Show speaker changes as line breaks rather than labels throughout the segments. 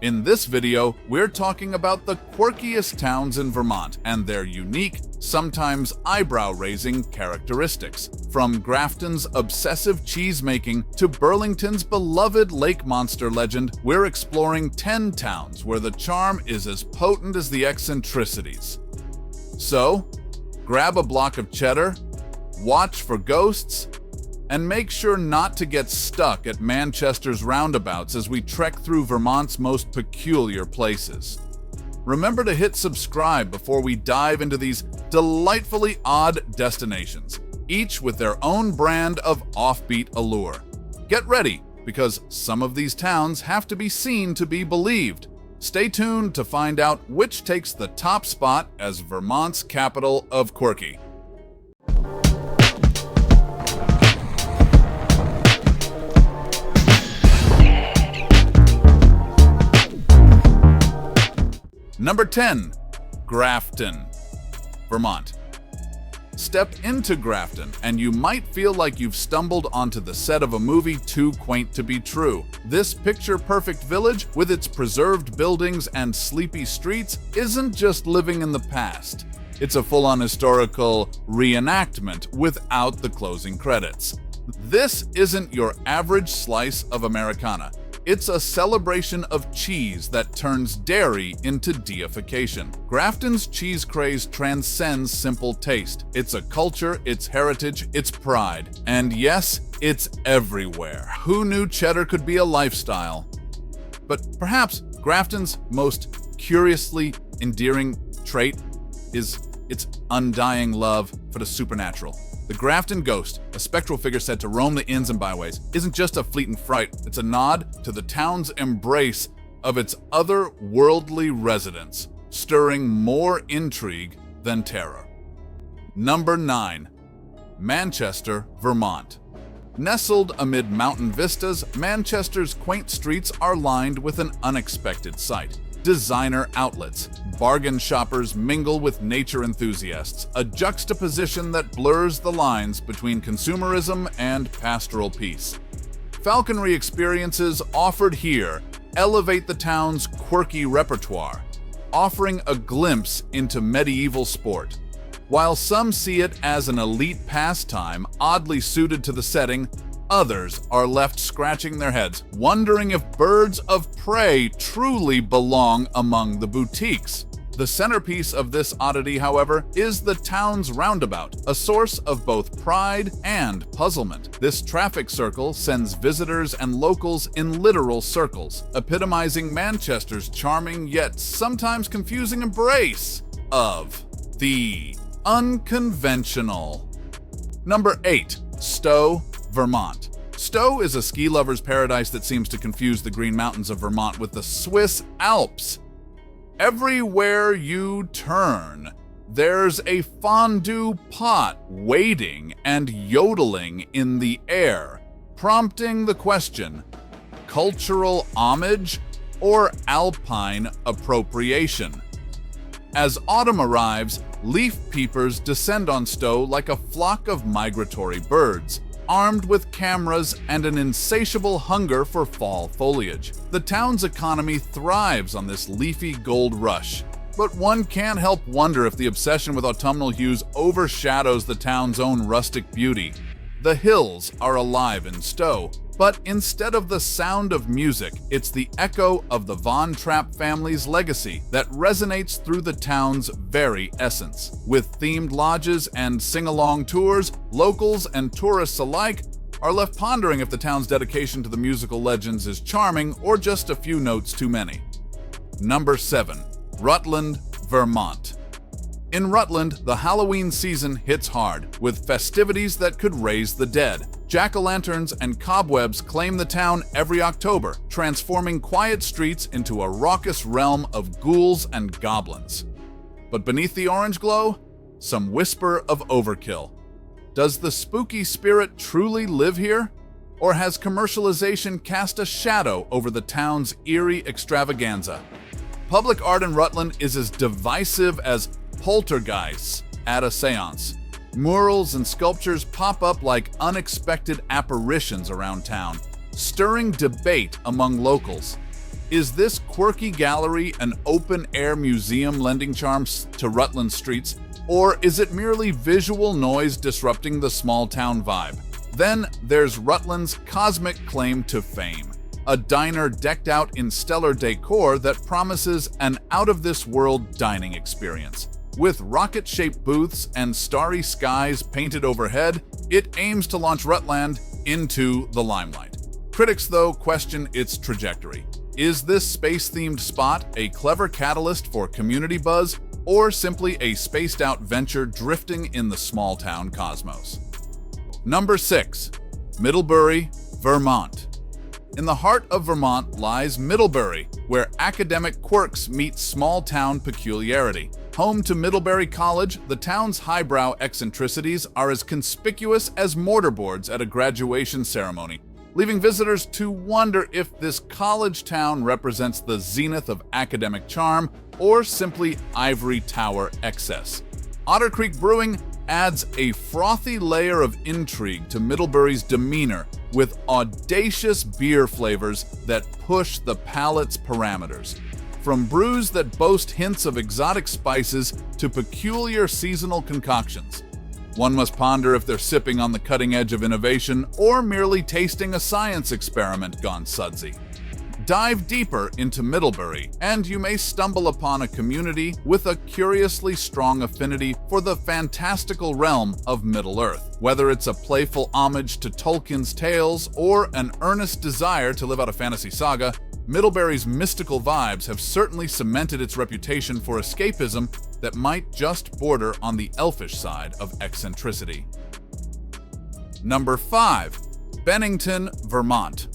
In this video, we're talking about the quirkiest towns in Vermont and their unique, sometimes eyebrow-raising characteristics. From Grafton's obsessive cheese-making to Burlington's beloved lake monster legend, we're exploring 10 towns where the charm is as potent as the eccentricities. So, grab a block of cheddar, watch for ghosts, and make sure not to get stuck at Manchester's roundabouts as we trek through Vermont's most peculiar places. Remember to hit subscribe before we dive into these delightfully odd destinations, each with their own brand of offbeat allure. Get ready, because some of these towns have to be seen to be believed. Stay tuned to find out which takes the top spot as Vermont's capital of Quirky. Number 10. Grafton, Vermont. Step into Grafton, and you might feel like you've stumbled onto the set of a movie too quaint to be true. This picture-perfect village, with its preserved buildings and sleepy streets, isn't just living in the past. It's a full-on historical reenactment without the closing credits. This isn't your average slice of Americana. It's a celebration of cheese that turns dairy into deification. Grafton's cheese craze transcends simple taste. It's a culture, it's heritage, it's pride. And yes, it's everywhere. Who knew cheddar could be a lifestyle? But perhaps Grafton's most curiously endearing trait is its undying love for the supernatural. The Grafton Ghost, a spectral figure said to roam the inns and byways, isn't just a fleeting fright, it's a nod to the town's embrace of its otherworldly residents, stirring more intrigue than terror. Number 9. Manchester, Vermont. Nestled amid mountain vistas, Manchester's quaint streets are lined with an unexpected sight. Designer outlets. Bargain shoppers mingle with nature enthusiasts, a juxtaposition that blurs the lines between consumerism and pastoral peace. Falconry experiences offered here elevate the town's quirky repertoire, offering a glimpse into medieval sport. While some see it as an elite pastime oddly suited to the setting, others are left scratching their heads, wondering if birds of prey truly belong among the boutiques. The centerpiece of this oddity, however, is the town's roundabout, a source of both pride and puzzlement. This traffic circle sends visitors and locals in literal circles, epitomizing Manchester's charming yet sometimes confusing embrace of the unconventional. Number 8. Stow Vermont. Stow is a ski lover's paradise that seems to confuse the Green Mountains of Vermont with the Swiss Alps. Everywhere you turn, there's a fondue pot waiting and yodeling in the air, prompting the question: cultural homage or alpine appropriation? As autumn arrives, leaf peepers descend on Stow like a flock of migratory birds, armed with cameras and an insatiable hunger for fall foliage. The town's economy thrives on this leafy gold rush, but one can't help wonder if the obsession with autumnal hues overshadows the town's own rustic beauty. The hills are alive in Stow, but instead of the sound of music, it's the echo of the Von Trapp family's legacy that resonates through the town's very essence. With themed lodges and sing-along tours, locals and tourists alike are left pondering if the town's dedication to the musical legends is charming or just a few notes too many. Number 7. Rutland, Vermont. In Rutland, the Halloween season hits hard, with festivities that could raise the dead. Jack-o'-lanterns and cobwebs claim the town every October, transforming quiet streets into a raucous realm of ghouls and goblins. But beneath the orange glow, some whisper of overkill. Does the spooky spirit truly live here? Or has commercialization cast a shadow over the town's eerie extravaganza? Public art in Rutland is as divisive as poltergeists at a seance. Murals and sculptures pop up like unexpected apparitions around town, stirring debate among locals. Is this quirky gallery an open-air museum lending charms to Rutland streets, or is it merely visual noise disrupting the small-town vibe? Then there's Rutland's cosmic claim to fame, a diner decked out in stellar decor that promises an out-of-this-world dining experience. With rocket-shaped booths and starry skies painted overhead, it aims to launch Rutland into the limelight. Critics, though, question its trajectory. Is this space-themed spot a clever catalyst for community buzz, or simply a spaced-out venture drifting in the small-town cosmos? Number 6. Middlebury, Vermont. In the heart of Vermont lies Middlebury, where academic quirks meet small-town peculiarity. Home to Middlebury College, the town's highbrow eccentricities are as conspicuous as mortarboards at a graduation ceremony, leaving visitors to wonder if this college town represents the zenith of academic charm or simply ivory tower excess. Otter Creek Brewing adds a frothy layer of intrigue to Middlebury's demeanor with audacious beer flavors that push the palate's parameters. From brews that boast hints of exotic spices to peculiar seasonal concoctions. One must ponder if they're sipping on the cutting edge of innovation or merely tasting a science experiment gone sudsy. Dive deeper into Middlebury, and you may stumble upon a community with a curiously strong affinity for the fantastical realm of Middle-earth. Whether it's a playful homage to Tolkien's tales or an earnest desire to live out a fantasy saga, Middlebury's mystical vibes have certainly cemented its reputation for escapism that might just border on the elfish side of eccentricity. Number 5. Bennington, Vermont.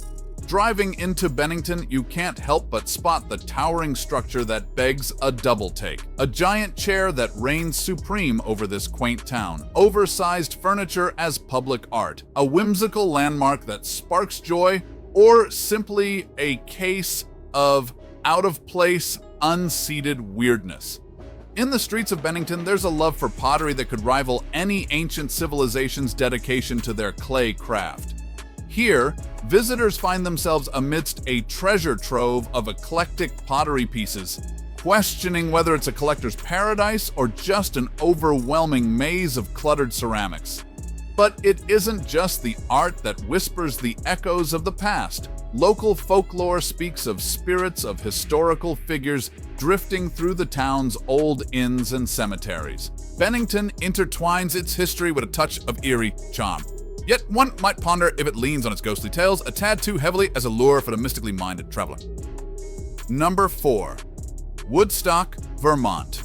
Driving into Bennington, you can't help but spot the towering structure that begs a double take. A giant chair that reigns supreme over this quaint town. Oversized furniture as public art. A whimsical landmark that sparks joy, or simply a case of out-of-place, unseated weirdness. In the streets of Bennington, there's a love for pottery that could rival any ancient civilization's dedication to their clay craft. Here, visitors find themselves amidst a treasure trove of eclectic pottery pieces, questioning whether it's a collector's paradise or just an overwhelming maze of cluttered ceramics. But it isn't just the art that whispers the echoes of the past. Local folklore speaks of spirits of historical figures drifting through the town's old inns and cemeteries. Bennington intertwines its history with a touch of eerie charm. Yet one might ponder if it leans on its ghostly tales a tad too heavily as a lure for the mystically minded traveler. Number 4. Woodstock, Vermont.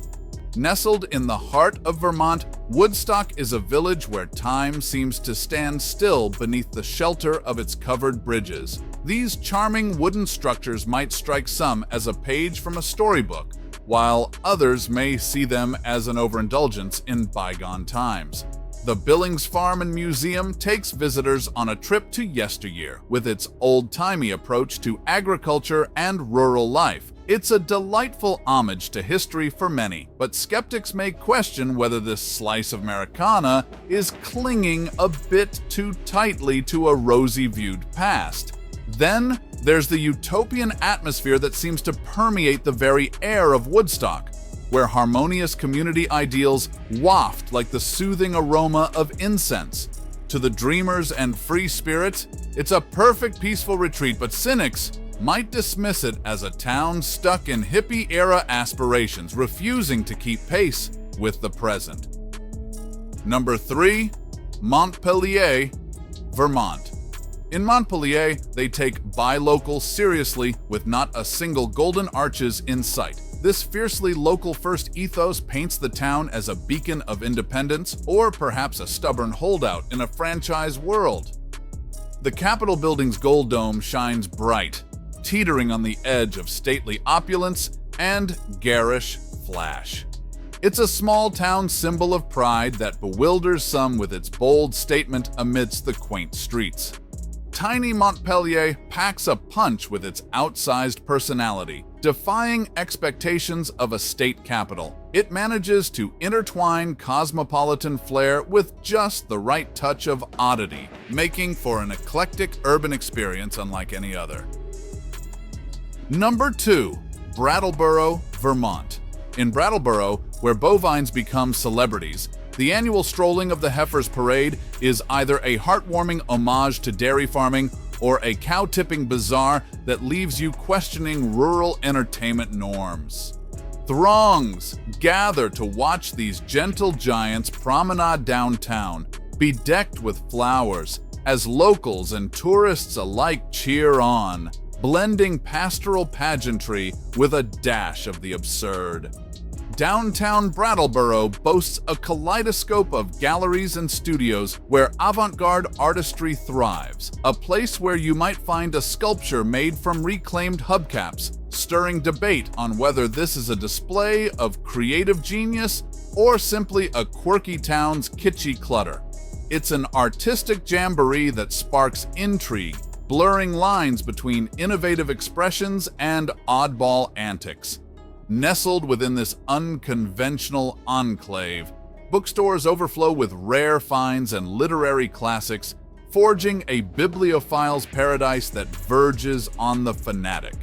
Nestled in the heart of Vermont, Woodstock is a village where time seems to stand still beneath the shelter of its covered bridges. These charming wooden structures might strike some as a page from a storybook, while others may see them as an overindulgence in bygone times. The Billings Farm and Museum takes visitors on a trip to yesteryear with its old-timey approach to agriculture and rural life. It's a delightful homage to history for many, but skeptics may question whether this slice of Americana is clinging a bit too tightly to a rosy-viewed past. Then there's the utopian atmosphere that seems to permeate the very air of Woodstock, where harmonious community ideals waft like the soothing aroma of incense. To the dreamers and free spirits, it's a perfect peaceful retreat, but cynics might dismiss it as a town stuck in hippie-era aspirations, refusing to keep pace with the present. Number 3. Montpelier, Vermont. In Montpelier, they take buy local seriously with not a single golden arches in sight. This fiercely local-first ethos paints the town as a beacon of independence or perhaps a stubborn holdout in a franchise world. The Capitol building's gold dome shines bright, teetering on the edge of stately opulence and garish flash. It's a small-town symbol of pride that bewilders some with its bold statement amidst the quaint streets. Tiny Montpelier packs a punch with its outsized personality, defying expectations of a state capital. It manages to intertwine cosmopolitan flair with just the right touch of oddity, making for an eclectic urban experience unlike any other. Number 2. Brattleboro, Vermont. In Brattleboro, where bovines become celebrities, the annual strolling of the Heifers Parade is either a heartwarming homage to dairy farming or a cow-tipping bazaar that leaves you questioning rural entertainment norms. Throngs gather to watch these gentle giants promenade downtown, bedecked with flowers, as locals and tourists alike cheer on, blending pastoral pageantry with a dash of the absurd. Downtown Brattleboro boasts a kaleidoscope of galleries and studios where avant-garde artistry thrives, a place where you might find a sculpture made from reclaimed hubcaps, stirring debate on whether this is a display of creative genius or simply a quirky town's kitschy clutter. It's an artistic jamboree that sparks intrigue, blurring lines between innovative expressions and oddball antics. Nestled within this unconventional enclave, bookstores overflow with rare finds and literary classics, forging a bibliophile's paradise that verges on the fanatic.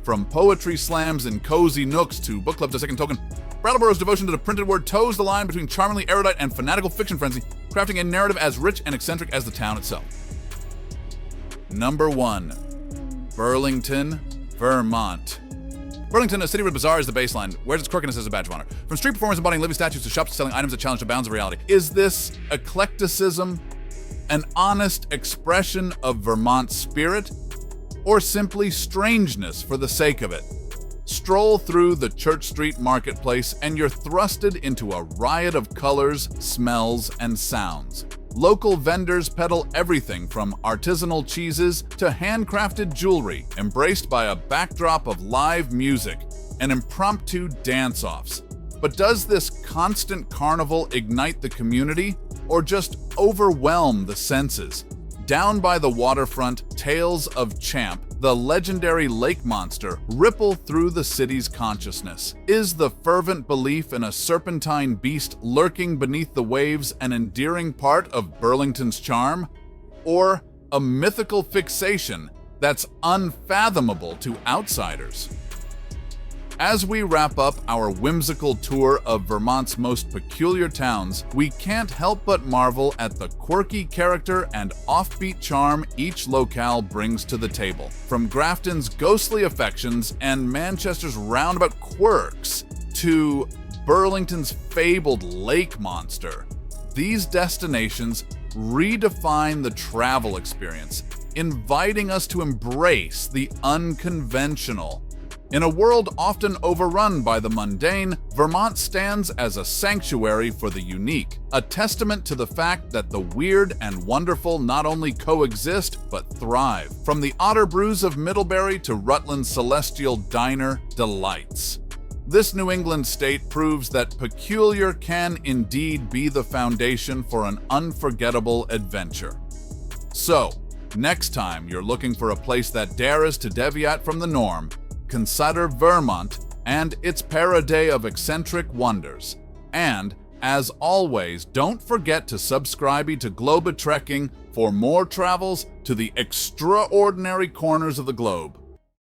From poetry slams and cozy nooks to book club to second token, Brattleboro's devotion to the printed word toes the line between charmingly erudite and fanatical fiction frenzy, crafting a narrative as rich and eccentric as the town itself. Number 1. Burlington, Vermont. Burlington, a city where the bizarre is the baseline, wears its quirkiness as a badge of honor. From street performers embodying living statues to shops selling items that challenge the bounds of reality. Is this eclecticism an honest expression of Vermont's spirit, or simply strangeness for the sake of it? Stroll through the Church Street marketplace and you're thrusted into a riot of colors, smells, and sounds. Local vendors peddle everything from artisanal cheeses to handcrafted jewelry, embraced by a backdrop of live music and impromptu dance-offs. But does this constant carnival ignite the community or just overwhelm the senses? Down by the waterfront, tales of Champ, the legendary lake monster, ripple through the city's consciousness. Is the fervent belief in a serpentine beast lurking beneath the waves an endearing part of Burlington's charm? Or a mythical fixation that's unfathomable to outsiders? As we wrap up our whimsical tour of Vermont's most peculiar towns, we can't help but marvel at the quirky character and offbeat charm each locale brings to the table. From Grafton's ghostly affections and Manchester's roundabout quirks to Burlington's fabled lake monster, these destinations redefine the travel experience, inviting us to embrace the unconventional. In a world often overrun by the mundane, Vermont stands as a sanctuary for the unique, a testament to the fact that the weird and wonderful not only coexist, but thrive. From the otter brews of Middlebury to Rutland's celestial diner delights. This New England state proves that peculiar can indeed be the foundation for an unforgettable adventure. So, next time you're looking for a place that dares to deviate from the norm, consider Vermont and its parade of eccentric wonders. And, as always, don't forget to subscribe to Globe Trekking for more travels to the extraordinary corners of the globe.